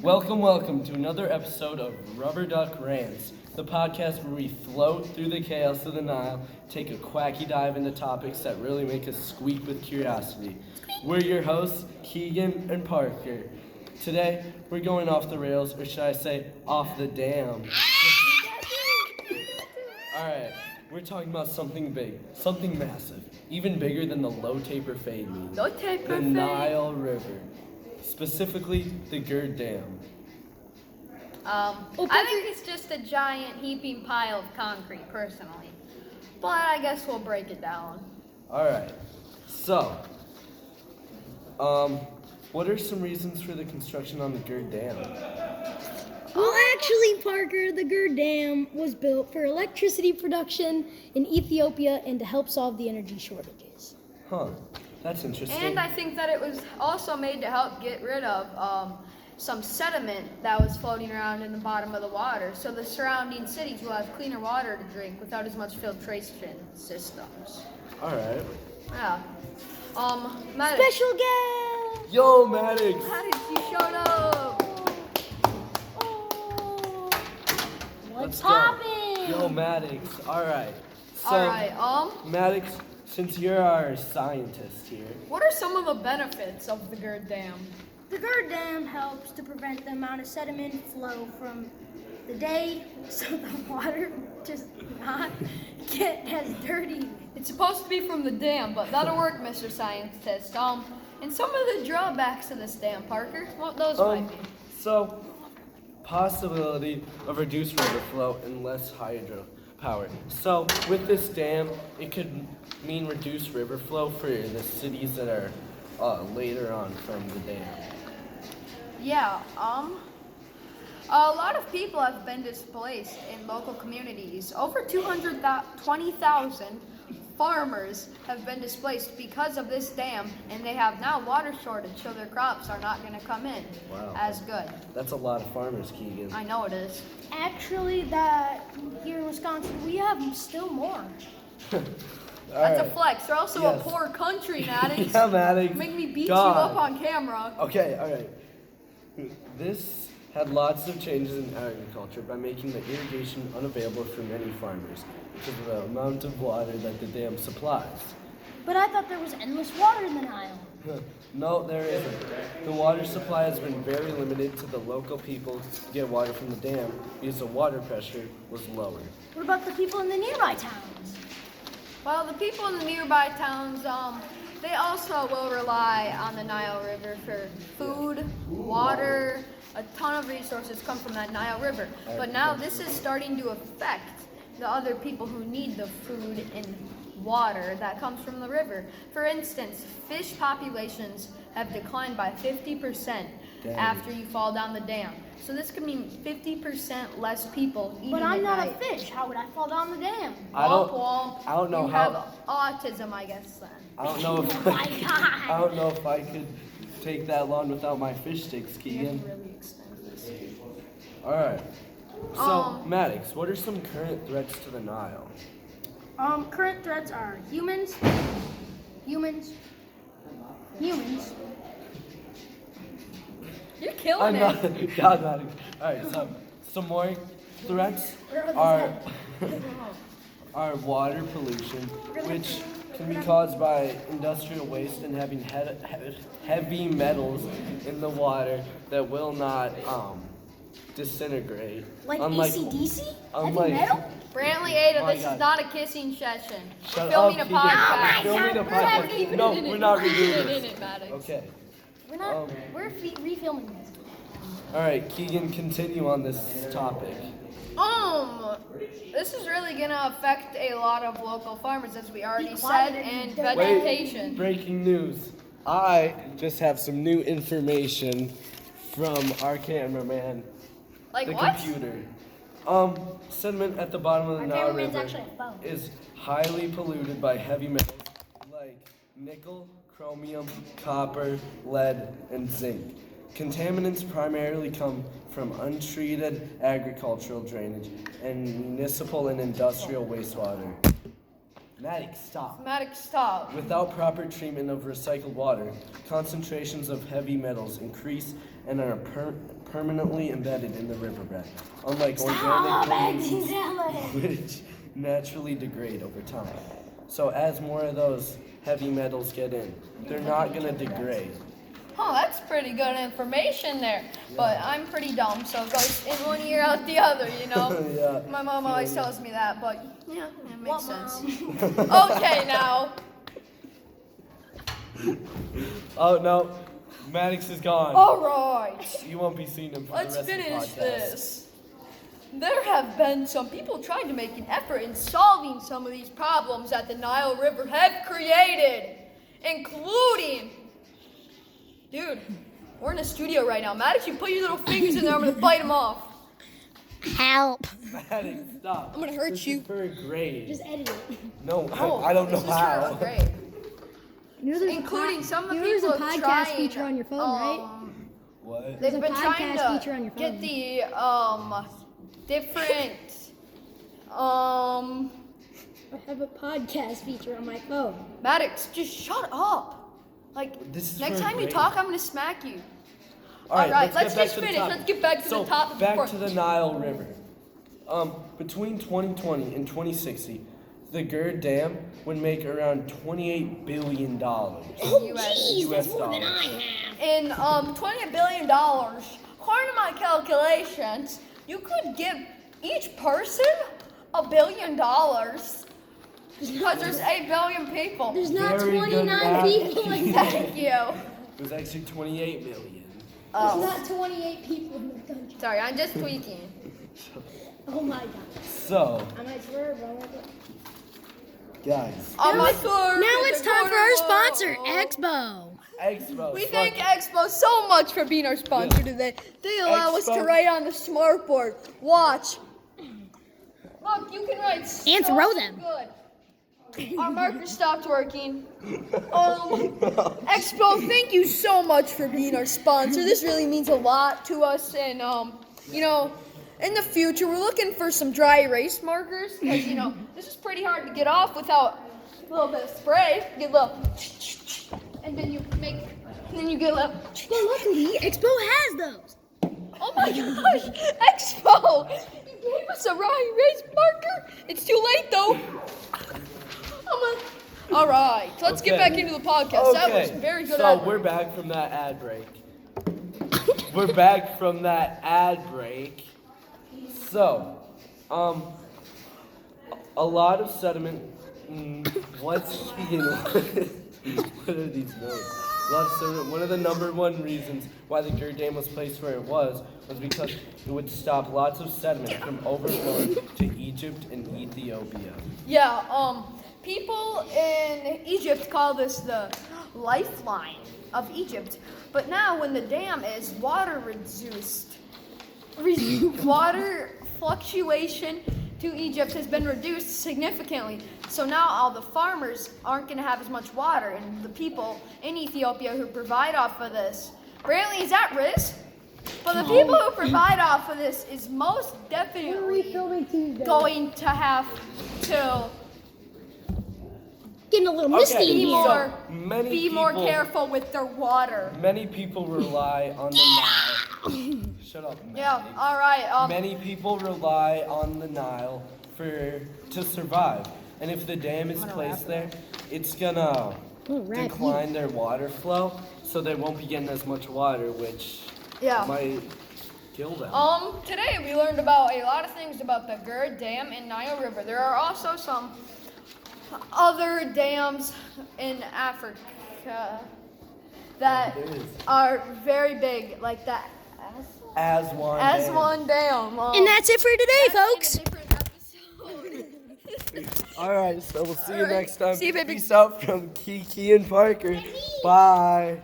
Welcome to another episode of Rubber Duck Rants, the podcast where we float through the chaos of the Nile, take a quacky dive into topics that really make us squeak with curiosity. We're your hosts, Keegan and Parker. Today, we're going off the rails, or should I say, off the dam. Alright, we're talking about something big, something massive, even bigger than the low taper fade means. The Nile River. Specifically, the Gerd Dam. I think it's just a giant heaping pile of concrete, personally. But I guess we'll break it down. Alright, so, what are some reasons for the construction on the Gerd Dam? Well, actually, Parker, the Gerd Dam was built for electricity production in Ethiopia and to help solve the energy shortages. Huh, that's interesting. And I think that it was also made to help get rid of some sediment that was floating around in the bottom of the water, so the surrounding cities will have cleaner water to drink without as much filtration systems. Alright. Yeah. Maddox. Special guest! Yo, Maddox! Maddox, you showed up! What's go. poppin'? Yo, Maddox. Alright. So, Alright, Maddox, since you're our scientist here, what are some of the benefits of the Gerd Dam? The Gerd Dam helps to prevent the amount of sediment flow from the day so the water just not get as dirty. It's supposed to be from the dam, but that'll work, Mr. Scientist. And some of the drawbacks of this dam, Parker, what those might be? So, possibility of reduced river flow and less hydro power. So, with this dam, it could mean reduced river flow for the cities that are later on from the dam. Yeah, a lot of people have been displaced in local communities. Over 220,000 farmers have been displaced because of this dam, and they have now water shortage, so their crops are not going to come in as good. That's a lot of farmers, Keegan. I know it is. Actually, that here in Wisconsin, we have still more. That's a flex. They're also a poor country, Maddox. Yeah, Maddox. Make me beat God. you up on camera. Okay, alright. This had lots of changes in agriculture by making the irrigation unavailable for many farmers because of the amount of water that the dam supplies. But I thought there was endless water in the Nile. No, there isn't. The water supply has been very limited to the local people to get water from the dam because the water pressure was lower. What about the people in the nearby towns? Well, the people in the nearby towns, they also will rely on the Nile River for food, water. A ton of resources come from that Nile River. But now this is starting to affect the other people who need the food and water that comes from the river. For instance, fish populations have declined by 50% after you fall down the dam. So this could mean 50% less people eating But I'm at not night. a fish. How would I fall down the dam? I don't know you how. have autism, I guess, then. I don't know if Oh my God. I don't know if I could take that long without my fish sticks, You have Keegan. to really extend this. Alright. So, Maddox, what are some current threats to the Nile? Current threats are humans. You're killing it. God, Maddox. Alright, so some more threats are water pollution, which can be caused by industrial waste and having heavy metals in the water that will not disintegrate. Like Unlike- AC/DC? unlike- Heavy metal? Brantley Ada, My this God. is not a kissing session. Shut We're filming up, a Keegan. podcast. We're filming a podcast. No, we're not redoing this. Okay. We're not. We're refilming this. Alright, Keegan, continue on this topic. This is really gonna affect a lot of local farmers, as we already Be said, quiet. and Wait. vegetation. Breaking news. I just have some new information from our cameraman, Like the what? computer. Sediment at the bottom of the Our Nile cameraman's River actually a phone. is highly polluted by heavy metals like nickel, chromium, copper, lead, and zinc. Contaminants primarily come from untreated agricultural drainage and municipal and industrial wastewater. Maddox, stop. Maddox, stop. Without proper treatment of recycled water, concentrations of heavy metals increase and are permanently embedded in the riverbed, unlike Stop organic acting pollutants, silly. which naturally degrade over time. So as more of those heavy metals get in, they're not going to degrade. Oh, that's pretty good information there. But I'm pretty dumb, so it goes in one ear out the other, you know? Yeah. My mom always tells me that, but yeah, it makes sense. Mom? Okay, now. Oh no, Maddox is gone. All right. You won't be seeing him for Let's the rest finish of the podcast. this. There have been some people trying to make an effort in solving some of these problems that the Nile River have created, including... Dude, we're in a studio right now. Maddox, you put your little fingers in there, I'm going to bite them off. Help. Maddox, stop. I'm gonna hurt This you. Is for a grade. Just edit it. No, Oh, I don't know this is how. for a grade. You know there's Including some of the there's people a podcast trying, feature on your phone, right? What? They've There's a been trying podcast to feature on your get phone. the different I have a podcast feature on my phone. Maddox, just shut up. Like This is next for a time you grade. talk, I'm gonna smack you. All right, let's get back just to the finish. topic. Let's get back to So, the topic. back before- to the Nile River. Between 2020 and 2060, the Gerd Dam would make around $28 billion. Oh, US jeez, that's US more than dollars. I have. In $20 billion, according to my calculations, you could give each person $1 billion because there's 8 billion people. There's not Very good 29 math. people in there. Thank you. It was actually 28 million. There's Oh, not 28 people in the country. sorry, I'm just tweaking. Oh my god. So, I might swear, bro. guys, On my it's- sword, Now with it's the time for our golden sponsor, ball. Expo. Expo. We fuck. thank Expo so much for being our sponsor today. They allow us to Expo. write on the smartboard. Watch. Look, you can write so And throw them. good. Our marker stopped working. Expo, thank you so much for being our sponsor. This really means a lot to us, and you know, in the future we're looking for some dry erase markers because you know this is pretty hard to get off without a little bit of spray. Get a little, and then you get a little. But luckily, Expo has those. Oh my gosh, Expo! You gave us a raw erase marker. It's too late though. All right, let's get Okay. back into the podcast. That was Okay, very good. So ad we're back from that ad break. We're back from that ad break. So, a lot of sediment. What's being? What are these notes? A lot of sediment. One of the number one reasons why the Gerd Dam was placed where it was because it would stop lots of sediment from overflowing to Egypt and Ethiopia. Yeah, people in Egypt call this the lifeline of Egypt. But now when the dam is water water fluctuation to Egypt has been reduced significantly. So now all the farmers aren't going to have as much water, and the people in Ethiopia who provide off of this, Brantley, is that risk? But the people who provide off of this is most definitely going to have to Getting a little misty in be here. more, many be more people- careful with their water. Many people rely on the Nile. Shut up, Yeah, Maddie. all right. Many people rely on the Nile to survive, and if the dam is placed there, it's gonna wrap decline their water flow, so they won't be getting as much water, which Yeah. might kill them. Today we learned about a lot of things about the Gerd Dam and Nile River. There are also some other dams in Africa that There is. are very big, like that Aswan Dam. Aswan Dam. And that's it for today, folks. In a different episode. All right, so we'll see you All right. next time. See you, baby. Peace out from Kiki and Parker. Bye.